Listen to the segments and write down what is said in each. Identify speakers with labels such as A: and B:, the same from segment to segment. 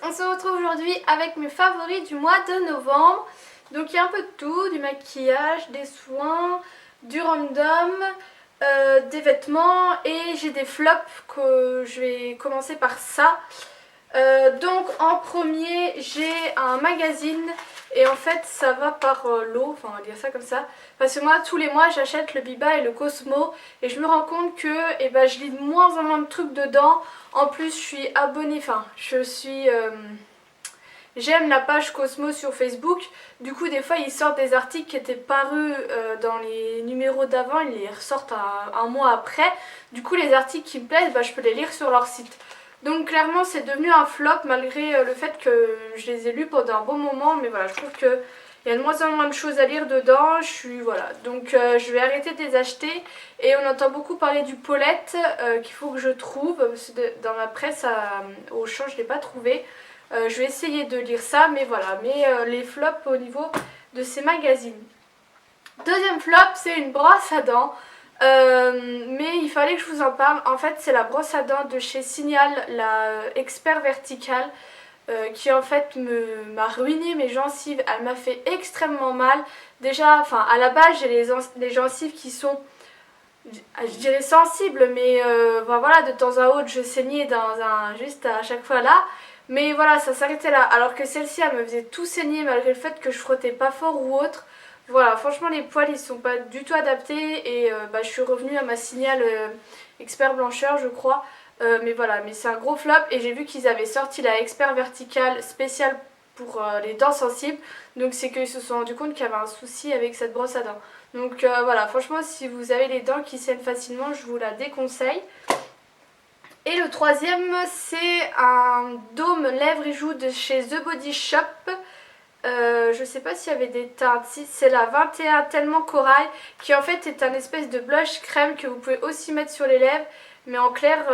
A: on se retrouve aujourd'hui avec mes favoris du mois de novembre. Donc il y a un peu de tout, du maquillage, des soins, du random, des vêtements et j'ai des flops que je vais commencer par ça. Donc en premier j'ai un magazine et en fait ça va par lot, enfin on va dire ça comme ça, parce que moi tous les mois j'achète le Biba et le Cosmo et je me rends compte que je lis de moins en moins de trucs dedans. En plus je suis abonnée, enfin j'aime la page Cosmo sur Facebook, du coup des fois ils sortent des articles qui étaient parus dans les numéros d'avant, ils les ressortent un mois après, du coup les articles qui me plaisent, je peux les lire sur leur site. Donc clairement c'est devenu un flop malgré le fait que je les ai lus pendant un bon moment, mais voilà, je trouve qu'il y a de moins en moins de choses à lire dedans, donc je vais arrêter de les acheter. Et on entend beaucoup parler du Paulette qu'il faut que je trouve, parce que dans ma presse au champ je ne l'ai pas trouvé. Je vais essayer de lire ça, mais voilà, les flops au niveau de ces magazines. Deuxième flop, c'est une brosse à dents. Mais il fallait que je vous en parle. En fait c'est la brosse à dents de chez Signal, la Expert Verticale, qui en fait m'a ruiné mes gencives. Elle m'a fait extrêmement mal. Déjà, enfin à la base j'ai les gencives qui sont, je dirais sensibles, mais voilà, de temps à autre je saignais juste à chaque fois là. Mais voilà, ça s'arrêtait là. Alors que celle-ci elle me faisait tout saigner malgré le fait que je frottais pas fort ou autre. Voilà, franchement les poils ils sont pas du tout adaptés et je suis revenue à ma Signal Expert Blancheur je crois. Mais voilà, mais c'est un gros flop et j'ai vu qu'ils avaient sorti la Expert Verticale spéciale pour les dents sensibles. Donc c'est qu'ils se sont rendu compte qu'il y avait un souci avec cette brosse à dents. Donc voilà, franchement si vous avez les dents qui saignent facilement, je vous la déconseille. Et le troisième c'est un dôme lèvres et joues de chez The Body Shop. Je sais pas s'il y avait des teintes, si c'est la 21 tellement corail qui en fait est un espèce de blush crème que vous pouvez aussi mettre sur les lèvres, mais en clair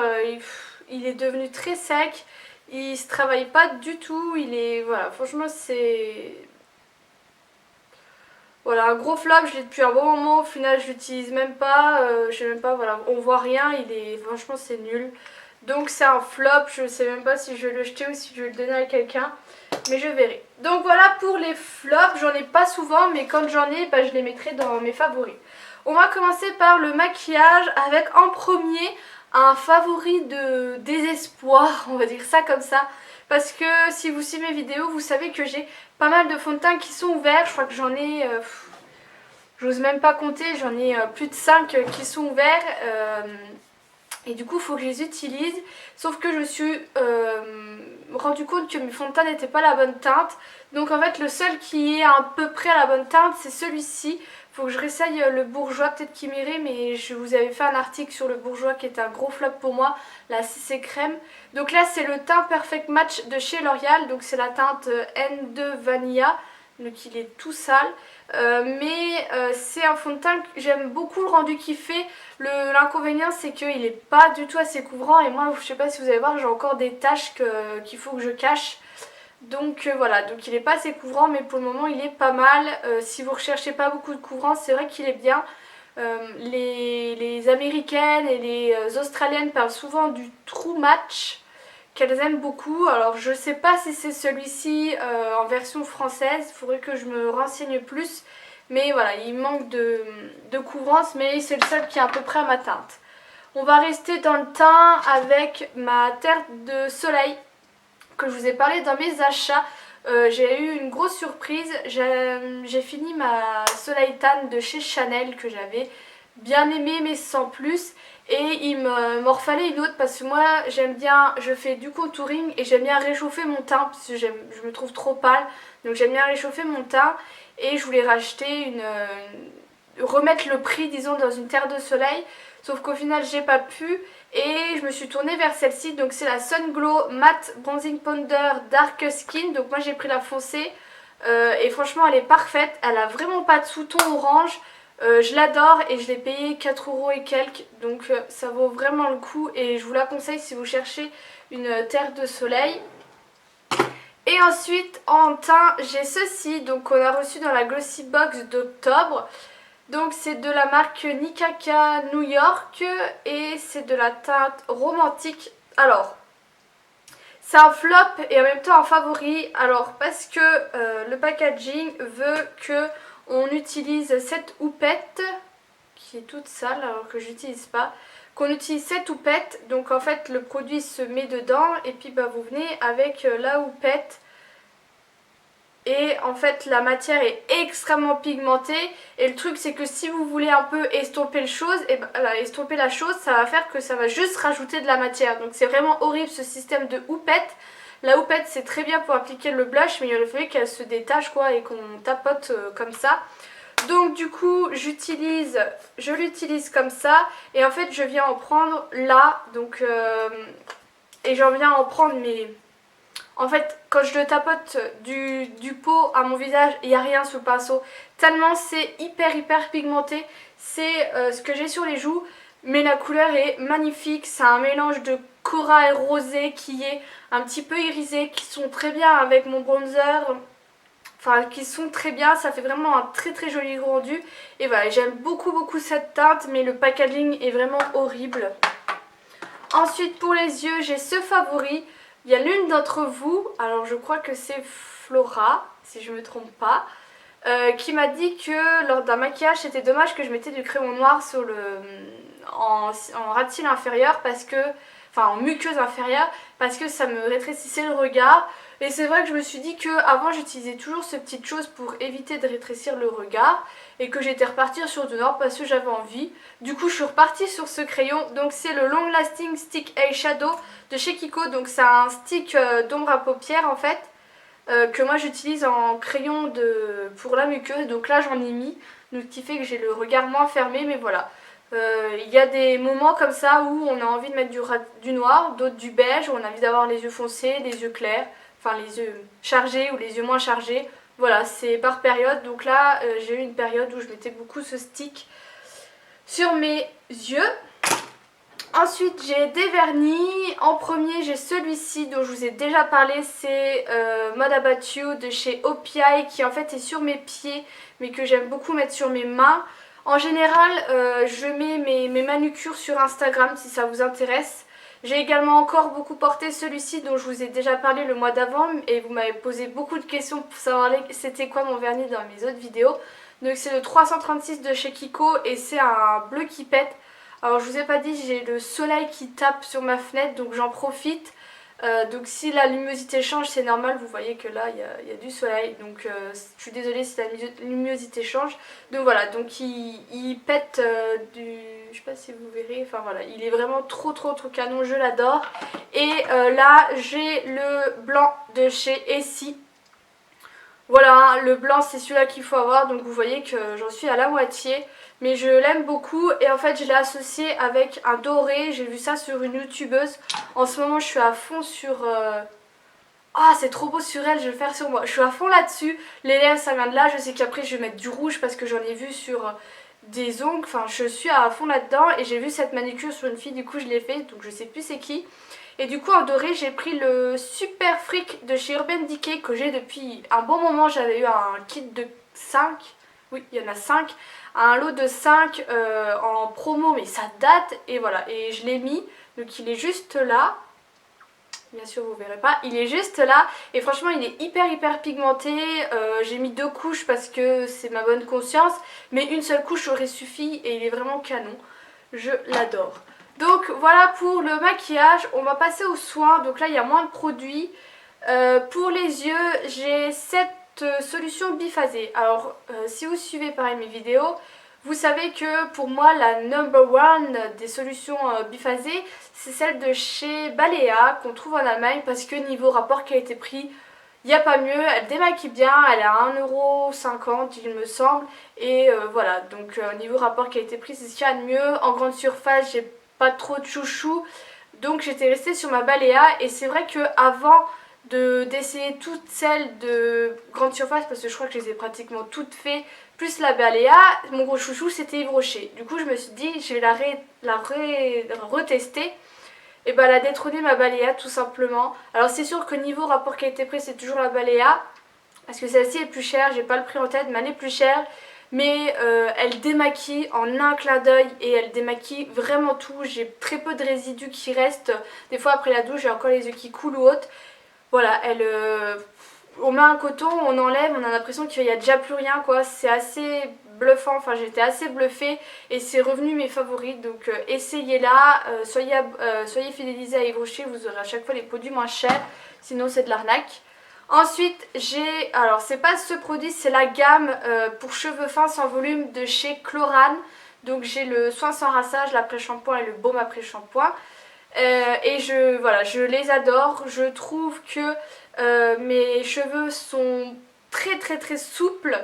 A: il est devenu très sec, il se travaille pas du tout, voilà, franchement c'est voilà, un gros flop. Je l'ai depuis un bon moment, au final je l'utilise même pas, je sais même pas, voilà, on voit rien, franchement c'est nul. Donc c'est un flop, je sais même pas si je vais le jeter ou si je vais le donner à quelqu'un, mais je verrai. Donc voilà pour les flops, j'en ai pas souvent, mais quand j'en ai, je les mettrai dans mes favoris. On va commencer par le maquillage avec en premier un favori de désespoir, on va dire ça comme ça. Parce que si vous suivez mes vidéos, vous savez que j'ai pas mal de fonds de teint qui sont ouverts. Je crois que j'en ai, j'ose même pas compter, j'en ai plus de 5 qui sont ouverts. Et du coup il faut que je les utilise, sauf que je me suis rendu compte que mes fonds de teint n'étaient pas la bonne teinte. Donc en fait le seul qui est à peu près à la bonne teinte c'est celui-ci. Il faut que je réessaye le bourgeois, peut-être qu'il m'irait, mais je vous avais fait un article sur le bourgeois qui était un gros flop pour moi, la CC crème. Donc là c'est le teint Perfect Match de chez L'Oréal, donc c'est la teinte N2 Vanilla, donc il est tout sale. C'est un fond de teint que j'aime beaucoup le rendu qu'il fait. L'inconvénient c'est qu'il n'est pas du tout assez couvrant et moi je sais pas si vous allez voir, j'ai encore des taches qu'il faut que je cache. Donc voilà, donc il n'est pas assez couvrant, mais pour le moment il est pas mal. Si vous recherchez pas beaucoup de couvrance, c'est vrai qu'il est bien. Les américaines et les australiennes parlent souvent du True Match, qu'elles aiment beaucoup. Alors je sais pas si c'est celui-ci en version française, il faudrait que je me renseigne plus. Mais voilà, il manque de couvrance, mais c'est le seul qui est à peu près à ma teinte. On va rester dans le teint avec ma terre de soleil que je vous ai parlé dans mes achats. J'ai eu une grosse surprise, j'ai fini ma Soleil Tan de chez Chanel que j'avais bien aimé mais sans plus. Et il m'en refallait une autre parce que moi j'aime bien, je fais du contouring et j'aime bien réchauffer mon teint parce que je me trouve trop pâle. Donc j'aime bien réchauffer mon teint et je voulais racheter remettre le prix disons dans une terre de soleil. Sauf qu'au final j'ai pas pu et je me suis tournée vers celle-ci. Donc c'est la Sun Glow Matte Bronzing Powder Dark Skin. Donc moi j'ai pris la foncée et franchement elle est parfaite. Elle a vraiment pas de sous-ton orange. Je l'adore et je l'ai payé 4 € et quelques, donc ça vaut vraiment le coup et je vous la conseille si vous cherchez une terre de soleil. Et ensuite en teint j'ai ceci, donc qu'on a reçu dans la Glossy Box d'octobre. Donc c'est de la marque Nikaka New York et c'est de la teinte romantique. Alors C'est un flop et en même temps un favori. Alors parce que le packaging veut que on utilise cette houppette qui est toute sale alors que j'utilise pas. Qu'on utilise cette houppette, donc en fait le produit se met dedans et puis bah, vous venez avec la houppette. Et en fait la matière est extrêmement pigmentée et le truc c'est que si vous voulez un peu estomper estomper la chose, ça va faire que ça va juste rajouter de la matière. Donc c'est vraiment horrible ce système de houppette. La houppette c'est très bien pour appliquer le blush, mais il aurait fallu qu'elle se détache quoi et qu'on tapote comme ça. Donc du coup je l'utilise comme ça et en fait je viens en prendre là. Donc et j'en viens en prendre mais... En fait, quand je le tapote du pot à mon visage, il n'y a rien sous le pinceau. Tellement c'est hyper pigmenté. C'est ce que j'ai sur les joues. Mais la couleur est magnifique. C'est un mélange de corail rosé qui est un petit peu irisé. Qui sont très bien avec mon bronzer. Enfin, qui sont très bien. Ça fait vraiment un très joli rendu. Et voilà, j'aime beaucoup cette teinte. Mais le packaging est vraiment horrible. Ensuite, pour les yeux, j'ai ce favori. Il y a l'une d'entre vous, alors je crois que c'est Flora, si je ne me trompe pas, qui m'a dit que lors d'un maquillage, c'était dommage que je mettais du crayon noir sur en ras de cils inférieur, en muqueuse inférieure, parce que ça me rétrécissait le regard. Et c'est vrai que je me suis dit qu'avant j'utilisais toujours cette petite chose pour éviter de rétrécir le regard et que j'étais repartie sur du noir parce que j'avais envie. Du coup je suis repartie sur ce crayon, donc c'est le Long Lasting Stick Eyeshadow de chez Kiko. Donc c'est un stick d'ombre à paupières en fait, que moi j'utilise en crayon pour la muqueuse. Donc là j'en ai mis, donc ce qui fait que j'ai le regard moins fermé, mais voilà. Il y a des moments comme ça où on a envie de mettre du noir, d'autres du beige, où on a envie d'avoir les yeux foncés, les yeux clairs. Enfin les yeux chargés ou les yeux moins chargés. Voilà, c'est par période. Donc là, j'ai eu une période où je mettais beaucoup ce stick sur mes yeux. Ensuite, j'ai des vernis. En premier, j'ai celui-ci dont je vous ai déjà parlé. C'est Mode About You de chez OPI qui en fait est sur mes pieds mais que j'aime beaucoup mettre sur mes mains. En général, je mets mes manucures sur Instagram si ça vous intéresse. J'ai également encore beaucoup porté celui-ci dont je vous ai déjà parlé le mois d'avant et vous m'avez posé beaucoup de questions pour savoir c'était quoi mon vernis dans mes autres vidéos. Donc c'est le 336 de chez Kiko et c'est un bleu qui pète. Alors je vous ai pas dit, j'ai le soleil qui tape sur ma fenêtre donc j'en profite. Donc si la luminosité change c'est normal, vous voyez que là il y a du soleil, donc je suis désolée si la luminosité change. Donc voilà, donc il pète je sais pas si vous verrez, enfin voilà, il est vraiment trop canon, je l'adore. Et là j'ai le blanc de chez Essie. Voilà, le blanc c'est celui-là qu'il faut avoir, donc vous voyez que j'en suis à la moitié. Mais je l'aime beaucoup et en fait je l'ai associé avec un doré, j'ai vu ça sur une youtubeuse. En ce moment je suis à fond sur... Ah c'est trop beau sur elle, je vais le faire sur moi. Je suis à fond là-dessus, les lèvres ça vient de là, je sais qu'après je vais mettre du rouge parce que j'en ai vu sur des ongles. Enfin je suis à fond là-dedans et j'ai vu cette manucure sur une fille, du coup je l'ai fait, donc je sais plus c'est qui. Et du coup en doré j'ai pris le Super Freak de chez Urban Decay que j'ai depuis un bon moment. J'avais eu un kit de 5, oui il y en a 5, un lot de 5 en promo mais ça date et voilà. Et je l'ai mis, donc il est juste là, bien sûr vous verrez pas, il est juste là et franchement il est hyper pigmenté. J'ai mis 2 couches parce que c'est ma bonne conscience, mais une seule couche aurait suffi et il est vraiment canon, je l'adore. Donc voilà pour le maquillage, on va passer aux soins. Donc là il y a moins de produits. Pour les yeux j'ai cette solution biphasée. Alors si vous suivez pareil mes vidéos, vous savez que pour moi la number one des solutions biphasées c'est celle de chez Balea qu'on trouve en Allemagne, parce que niveau rapport qualité-prix il n'y a pas mieux, elle démaquille bien, elle est à 1,50 € il me semble. Et voilà, donc niveau rapport qualité-prix c'est ce qu'il y a de mieux. En grande surface j'ai pas trop de chouchou, donc j'étais restée sur ma Balea. Et c'est vrai que avant d'essayer toutes celles de grande surface, parce que je crois que je les ai pratiquement toutes faites, plus la Balea, mon gros chouchou c'était Yves Rocher. Du coup je me suis dit je vais la retester. Et bah elle a détrôné ma Balea tout simplement. Alors c'est sûr que niveau rapport qualité-prix c'est toujours la Balea, parce que celle-ci est plus chère, j'ai pas le prix en tête mais elle est plus chère. mais elle démaquille en un clin d'œil et elle démaquille vraiment tout. J'ai très peu de résidus qui restent. Des fois après la douche j'ai encore les yeux qui coulent ou autre. Voilà, on met un coton, on enlève, on a l'impression qu'il n'y a déjà plus rien quoi. C'est assez bluffant, enfin j'étais assez bluffée et c'est revenu mes favoris. Donc essayez-la, soyez fidélisés à Yves Rocher, vous aurez à chaque fois les produits moins chers, sinon c'est de l'arnaque. Ensuite alors c'est pas ce produit, c'est la gamme pour cheveux fins sans volume de chez Chlorane. Donc j'ai le soin sans rinçage, l'après-shampoing et le baume après-shampoing. Et voilà, je les adore. Je trouve que mes cheveux sont très très très souples.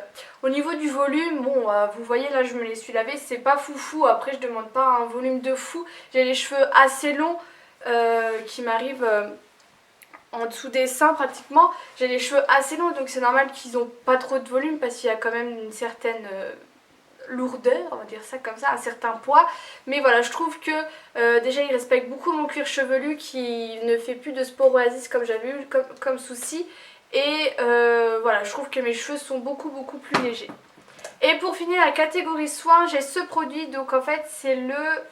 A: Au niveau du volume, bon vous voyez là je me les suis lavés, c'est pas foufou. Après je demande pas un volume de fou. J'ai les cheveux assez longs qui m'arrivent en dessous des seins pratiquement. J'ai les cheveux assez longs donc c'est normal qu'ils ont pas trop de volume parce qu'il y a quand même une certaine lourdeur, on va dire ça comme ça, un certain poids. Mais voilà, je trouve que déjà il respecte beaucoup mon cuir chevelu qui ne fait plus de sporoasis comme j'avais eu comme souci. Et voilà, je trouve que mes cheveux sont beaucoup plus légers. Et pour finir la catégorie soins, j'ai ce produit. Donc en fait c'est le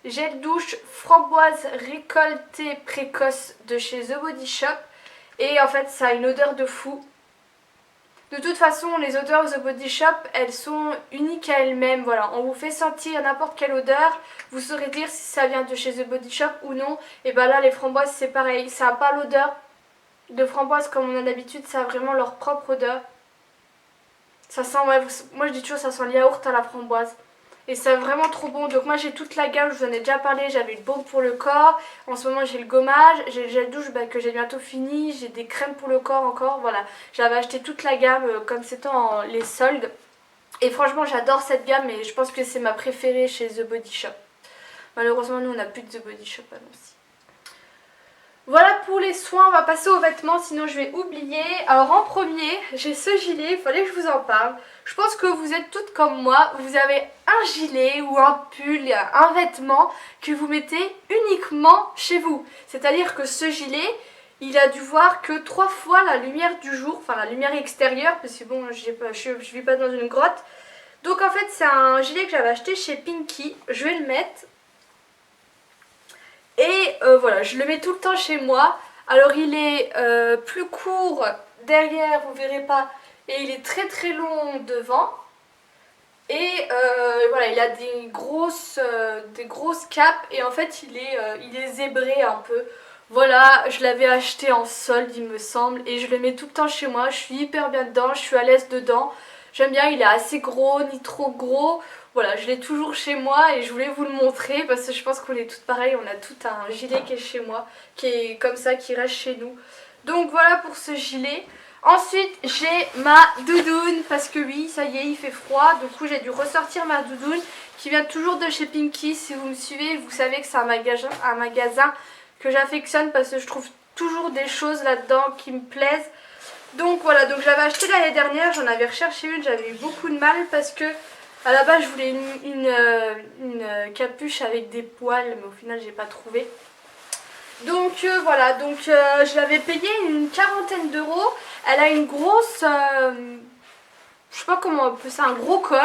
A: gel douche framboise récoltée précoce de chez The Body Shop. Et en fait ça a une odeur de fou. De toute façon, les odeurs The Body Shop, elles sont uniques à elles-mêmes. Voilà, on vous fait sentir n'importe quelle odeur. Vous saurez dire si ça vient de chez The Body Shop ou non. Et bah là, les framboises, c'est pareil. Ça n'a pas l'odeur de framboise comme on a d'habitude. Ça a vraiment leur propre odeur. Ça sent, ouais, moi je dis toujours, ça sent le yaourt à la framboise. Et c'est vraiment trop bon. Donc moi j'ai toute la gamme, je vous en ai déjà parlé. J'avais le baume pour le corps. En ce moment j'ai le gommage. J'ai le gel douche que j'ai bientôt fini. J'ai des crèmes pour le corps encore. Voilà. J'avais acheté toute la gamme comme c'était les soldes. Et franchement j'adore cette gamme. Et je pense que c'est ma préférée chez The Body Shop. Malheureusement nous on n'a plus de The Body Shop à Nancy. Voilà pour les soins, on va passer aux vêtements, sinon je vais oublier. Alors en premier, j'ai ce gilet, il fallait que je vous en parle. Je pense que vous êtes toutes comme moi, vous avez un gilet ou un pull, un vêtement que vous mettez uniquement chez vous. C'est-à-dire que ce gilet, il a dû voir que 3 fois la lumière du jour, enfin la lumière extérieure, parce que bon, je vis pas dans une grotte. Donc en fait c'est un gilet que j'avais acheté chez Pinky, je vais le mettre. Et voilà, je le mets tout le temps chez moi. Alors il est plus court derrière, vous verrez pas. Et il est très très long devant. Et voilà, il a des grosses capes. Et en fait il est zébré un peu. Voilà, je l'avais acheté en solde il me semble. Et je le mets tout le temps chez moi. Je suis hyper bien dedans, je suis à l'aise dedans. J'aime bien, il est assez gros, ni trop gros. Voilà, je l'ai toujours chez moi et je voulais vous le montrer parce que je pense qu'on est toutes pareilles. On a tout un gilet qui est chez moi, qui est comme ça, qui reste chez nous. Donc voilà pour ce gilet. Ensuite, j'ai ma doudoune parce que oui, ça y est, il fait froid. Du coup, j'ai dû ressortir ma doudoune qui vient toujours de chez Pinky. Si vous me suivez, vous savez que c'est un magasin que j'affectionne parce que je trouve toujours des choses là-dedans qui me plaisent. Donc voilà, donc j'avais acheté l'année dernière, j'en avais recherché une, j'avais eu beaucoup de mal parce que à la base je voulais une capuche avec des poils, mais au final j'ai pas trouvé. Donc voilà, donc je l'avais payé une quarantaine d'euros. Elle a une grosse, je sais pas comment on peut ça, un gros col.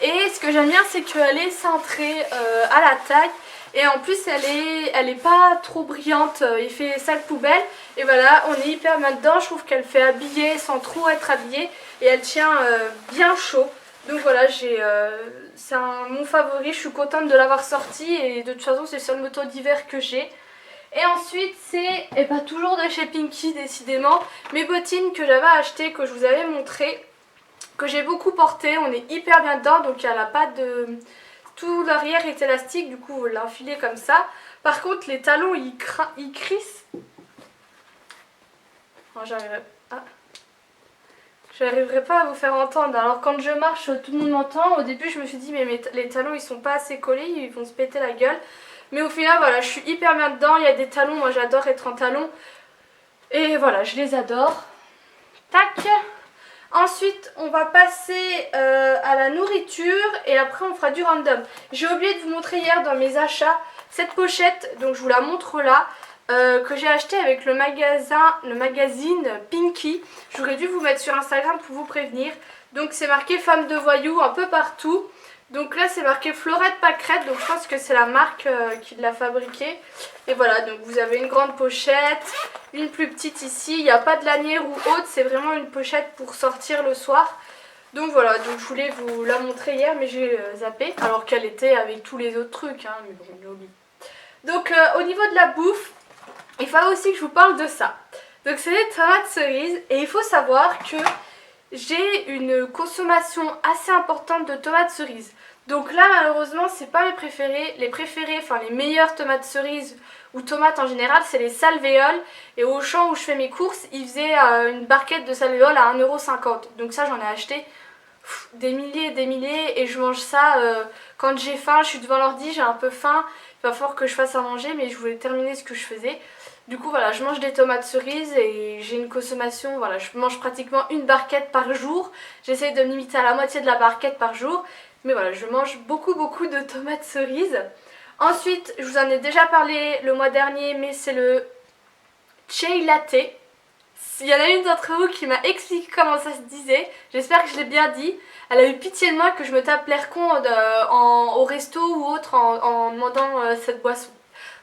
A: Et ce que j'aime bien c'est qu'elle est cintrée à la taille. Et en plus elle est pas trop brillante, il fait salle poubelle. Et voilà, on est hyper bien dedans, je trouve qu'elle fait habiller sans trop être habillée. Et elle tient bien chaud. Donc voilà, c'est mon favori, je suis contente de l'avoir sorti. Et de toute façon c'est le seul moto d'hiver que j'ai. Et ensuite c'est, et pas toujours de chez Pinky décidément, mes bottines que j'avais achetées, que je vous avais montré, que j'ai beaucoup porté. On est hyper bien dedans, donc elle n'a pas de... Tout l'arrière est élastique, du coup vous l'enfilez comme ça. Par contre les talons ils crissent. Non, j'arriverai pas à vous faire entendre. Alors quand je marche tout le monde m'entend. Au début je me suis dit mais les talons ils sont pas assez collés, ils vont se péter la gueule. Mais au final voilà, je suis hyper bien dedans. Il y a des talons, moi j'adore être en talons. Et voilà, je les adore. Tac. Ensuite on va passer à la nourriture et après on fera du random. J'ai oublié de vous montrer hier dans mes achats cette pochette, donc je vous la montre là. que j'ai acheté avec le magazine Pinky. J'aurais dû vous mettre sur Instagram pour vous prévenir. Donc c'est marqué femme de voyou un peu partout. Donc là c'est marqué Fleurette Pâquerette, donc je pense que c'est la marque qui l'a fabriqué. Et voilà, donc vous avez une grande pochette, une plus petite ici, il n'y a pas de lanière ou autre, c'est vraiment une pochette pour sortir le soir. Donc voilà, donc je voulais vous la montrer hier mais j'ai zappé, alors qu'elle était avec tous les autres trucs, hein, mais bon, j'ai oublié. Donc au niveau de la bouffe, il fallait aussi que je vous parle de ça. Donc c'est des tomates cerises et il faut savoir que j'ai une consommation assez importante de tomates cerises. Donc là malheureusement c'est pas mes préférés. Les préférés, enfin les meilleures tomates cerises ou tomates en général, c'est les salvéoles. Et au champ où je fais mes courses, ils faisaient une barquette de salvéoles à 1,50 €. Donc ça j'en ai acheté des milliers et je mange ça quand j'ai faim. Je suis devant l'ordi, j'ai un peu faim, il va falloir que je fasse à manger mais je voulais terminer ce que je faisais. Du coup voilà, je mange des tomates cerises et j'ai une consommation, voilà, je mange pratiquement une barquette par jour. J'essaye de me limiter à la moitié de la barquette par jour. Mais voilà, je mange beaucoup de tomates cerises. Ensuite, je vous en ai déjà parlé le mois dernier, mais c'est le chai latte. Il y en a une d'entre vous qui m'a expliqué comment ça se disait. J'espère que je l'ai bien dit. Elle a eu pitié de moi que je me tape l'air con au resto ou autre en demandant cette boisson.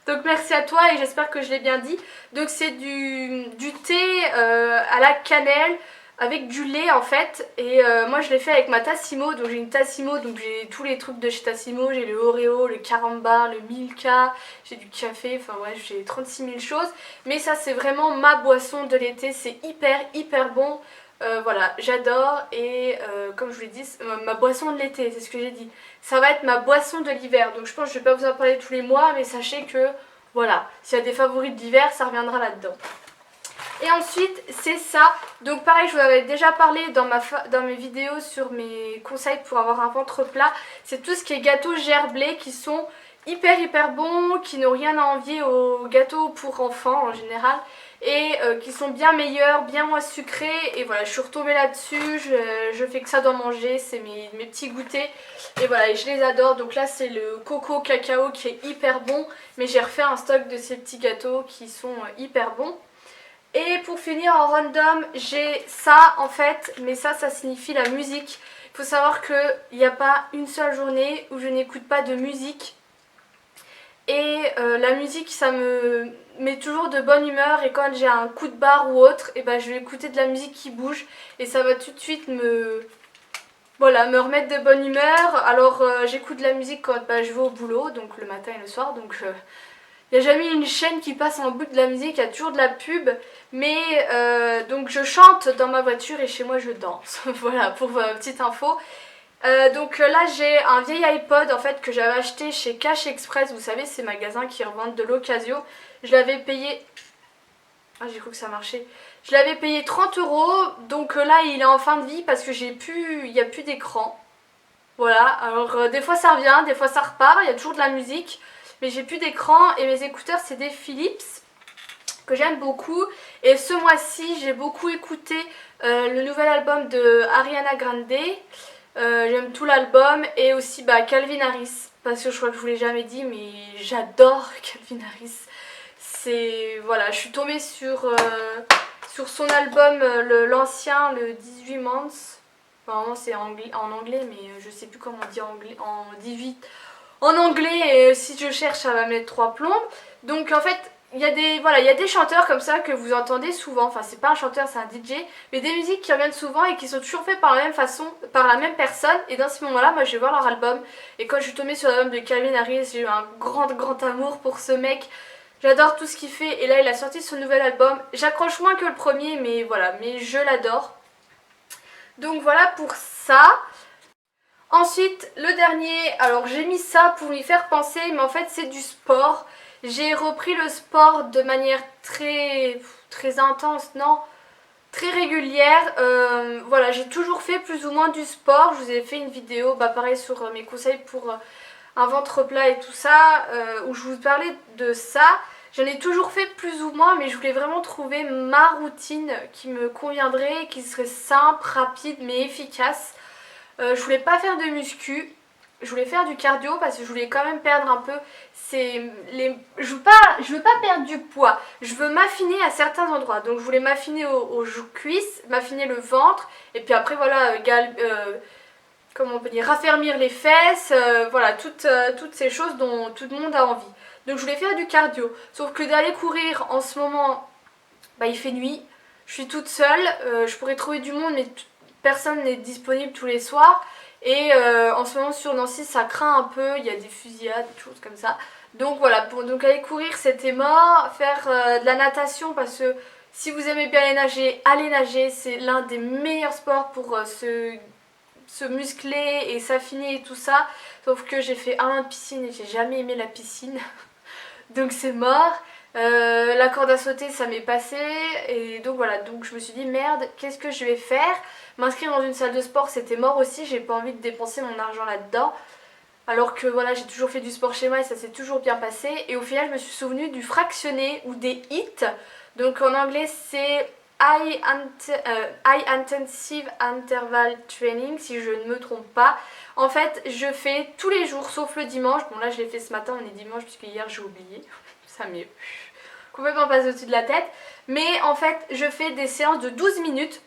A: Donc merci à toi et j'espère que je l'ai bien dit. Donc c'est du thé à la cannelle avec du lait en fait. Et moi je l'ai fait avec ma Tassimo. Donc j'ai une Tassimo, donc j'ai tous les trucs de chez Tassimo. J'ai le Oreo, le Carambar, le Milka, j'ai du café, enfin ouais, j'ai 36 000 choses. Mais ça c'est vraiment ma boisson de l'été, c'est hyper bon. Voilà, j'adore et comme je vous l'ai dit, ma boisson de l'été, c'est ce que j'ai dit. Ça va être ma boisson de l'hiver, donc je pense que je vais pas vous en parler tous les mois, mais sachez que voilà, s'il y a des favoris de l'hiver, ça reviendra là-dedans. Et ensuite, c'est ça. Donc pareil, je vous avais déjà parlé dans mes vidéos sur mes conseils pour avoir un ventre plat. C'est tout ce qui est gâteaux gerblés qui sont hyper bons, qui n'ont rien à envier aux gâteaux pour enfants en général. Et qui sont bien meilleurs, bien moins sucrés. Et voilà, je suis retombée là-dessus, je fais que ça d'en manger, c'est mes petits goûters. Et voilà, et je les adore. Donc là c'est le coco cacao qui est hyper bon. Mais j'ai refait un stock de ces petits gâteaux qui sont hyper bons. Et pour finir en random, j'ai ça en fait, mais ça signifie la musique. Il faut savoir qu'il n'y a pas une seule journée où je n'écoute pas de musique. Et la musique ça me met toujours de bonne humeur et quand j'ai un coup de barre ou autre, et ben je vais écouter de la musique qui bouge et ça va tout de suite me remettre de bonne humeur. Alors j'écoute de la musique quand je vais au boulot, donc le matin et le soir, donc il n'y a jamais une chaîne qui passe en bout de la musique, il y a toujours de la pub. Mais donc je chante dans ma voiture et chez moi je danse. Voilà pour petite info. Donc là j'ai un vieil iPod en fait que j'avais acheté chez Cash Express. Vous savez ces magasins qui revendent de l'occasion. Je l'avais payé... Ah j'ai cru que ça marchait. Je l'avais payé 30 €. Donc là il est en fin de vie parce que il n'y a plus d'écran. Voilà, alors des fois ça revient, des fois ça repart, il y a toujours de la musique. Mais j'ai plus d'écran et mes écouteurs c'est des Philips que j'aime beaucoup. Et ce mois-ci j'ai beaucoup écouté le nouvel album de Ariana Grande. J'aime tout l'album et aussi Calvin Harris. Parce que je crois que je vous l'ai jamais dit mais j'adore Calvin Harris. C'est... Voilà, je suis tombée sur son album, l'ancien, le 18 Months. Normalement c'est en anglais mais je sais plus comment on dit en 18 en anglais et si je cherche ça va me mettre 3 plombes. Donc en fait il y a des chanteurs comme ça que vous entendez souvent, enfin c'est pas un chanteur c'est un DJ, mais des musiques qui reviennent souvent et qui sont toujours faites par la même façon, par la même personne. Et dans ce moment là moi je vais voir leur album et quand je suis tombée sur l'album de Calvin Harris j'ai eu un grand amour pour ce mec. J'adore tout ce qu'il fait et là il a sorti son nouvel album. J'accroche moins que le premier mais voilà, mais je l'adore. Donc voilà pour ça. Ensuite, le dernier, alors j'ai mis ça pour m'y faire penser, mais en fait c'est du sport. J'ai repris le sport de manière très intense, non, très régulière. Voilà, j'ai toujours fait plus ou moins du sport. Je vous ai fait une vidéo, pareil sur mes conseils pour un ventre plat et tout ça, où je vous parlais de ça. J'en ai toujours fait plus ou moins, mais je voulais vraiment trouver ma routine qui me conviendrait, qui serait simple, rapide mais efficace. Je voulais pas faire de muscu je voulais faire du cardio parce que je voulais quand même perdre un peu je veux pas perdre du poids, je veux m'affiner à certains endroits. Donc je voulais m'affiner aux cuisses, m'affiner le ventre et puis après voilà, comment on peut dire, raffermir les fesses, voilà, toutes ces choses dont tout le monde a envie. Donc je voulais faire du cardio, sauf que d'aller courir en ce moment, bah, il fait nuit, je suis toute seule, je pourrais trouver du monde mais personne n'est disponible tous les soirs. Et en ce moment sur Nancy ça craint un peu, il y a des fusillades, des choses comme ça. Donc voilà, donc aller courir c'était mort, faire de la natation parce que si vous aimez bien aller nager, c'est l'un des meilleurs sports pour se muscler et s'affiner et tout ça. Sauf que j'ai fait un an de piscine et j'ai jamais aimé la piscine. Donc c'est mort. La corde à sauter ça m'est passé et donc voilà, donc je me suis dit merde, qu'est-ce que je vais faire? M'inscrire dans une salle de sport c'était mort aussi, j'ai pas envie de dépenser mon argent là-dedans. Alors que voilà, j'ai toujours fait du sport chez moi et ça s'est toujours bien passé. Et au final je me suis souvenue du fractionné ou des HIIT. Donc en anglais c'est High Intensive Interval Training si je ne me trompe pas. En fait je fais tous les jours sauf le dimanche. Bon là je l'ai fait ce matin, on est dimanche puisque hier j'ai oublié. Ça m'est complètement passé au-dessus de la tête. Mais en fait je fais des séances de 12 minutes.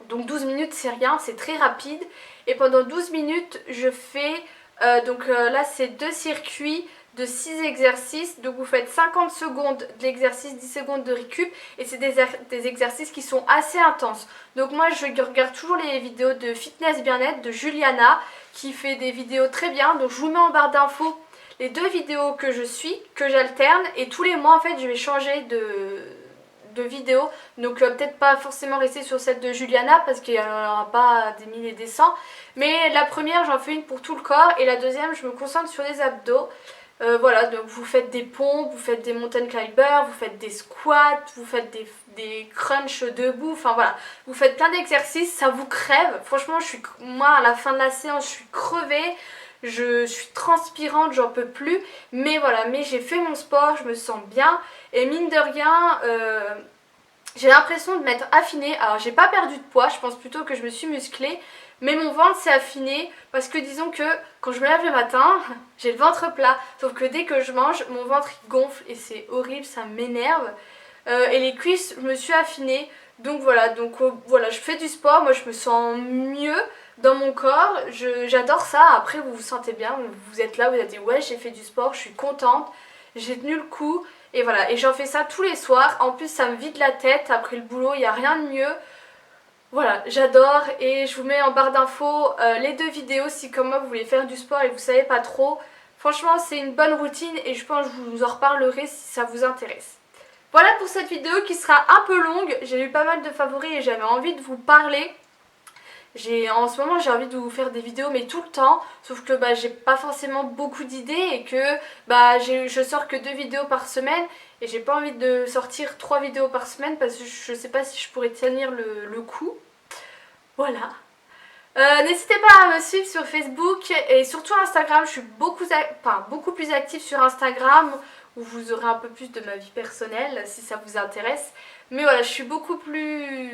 A: Donc 12 minutes c'est rien, c'est très rapide. Et pendant 12 minutes je fais, là c'est 2 circuits de 6 exercices. Donc vous faites 50 secondes de l'exercice, 10 secondes de récup. Et c'est des exercices qui sont assez intenses. Donc moi je regarde toujours les vidéos de fitness bien-être de Juliana qui fait des vidéos très bien. Donc je vous mets en barre d'infos les 2 vidéos que je suis, que j'alterne. Et tous les mois en fait je vais changer de vidéos, donc peut-être pas forcément rester sur celle de Juliana parce qu'il n'y en aura pas des milliers et des cents, mais la première j'en fais une pour tout le corps et la deuxième je me concentre sur les abdos. Voilà, donc vous faites des pompes, vous faites des mountain climbers, vous faites des squats, vous faites des crunchs debout, enfin voilà, vous faites plein d'exercices, ça vous crève. Franchement moi à la fin de la séance je suis crevée, je suis transpirante, j'en peux plus, mais voilà, mais j'ai fait mon sport, je me sens bien et mine de rien j'ai l'impression de m'être affinée. Alors j'ai pas perdu de poids, je pense plutôt que je me suis musclée, mais mon ventre s'est affiné parce que disons que quand je me lève le matin j'ai le ventre plat, sauf que dès que je mange mon ventre il gonfle et c'est horrible, ça m'énerve. Et les cuisses je me suis affinée, donc voilà, voilà, je fais du sport, moi je me sens mieux dans mon corps, j'adore ça. Après vous vous sentez bien, vous êtes là, vous avez dit ouais j'ai fait du sport, je suis contente, j'ai tenu le coup et voilà, et j'en fais ça tous les soirs. En plus ça me vide la tête après le boulot, il n'y a rien de mieux. Voilà, j'adore et je vous mets en barre d'infos les 2 vidéos si comme moi vous voulez faire du sport et vous savez pas trop. Franchement c'est une bonne routine et je pense que je vous en reparlerai si ça vous intéresse. Voilà pour cette vidéo qui sera un peu longue, j'ai eu pas mal de favoris et j'avais envie de vous parler. En ce moment j'ai envie de vous faire des vidéos mais tout le temps, sauf que j'ai pas forcément beaucoup d'idées et que je sors que 2 vidéos par semaine et j'ai pas envie de sortir 3 vidéos par semaine parce que je sais pas si je pourrais tenir le coup. Voilà. N'hésitez pas à me suivre sur Facebook et surtout Instagram, je suis beaucoup plus active sur Instagram où vous aurez un peu plus de ma vie personnelle si ça vous intéresse. Mais voilà, je suis beaucoup plus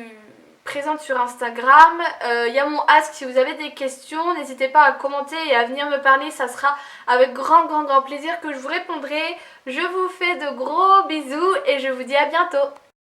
A: présente sur Instagram. Il y a mon Ask si vous avez des questions, n'hésitez pas à commenter et à venir me parler, ça sera avec grand plaisir que je vous répondrai. Je vous fais de gros bisous et je vous dis à bientôt.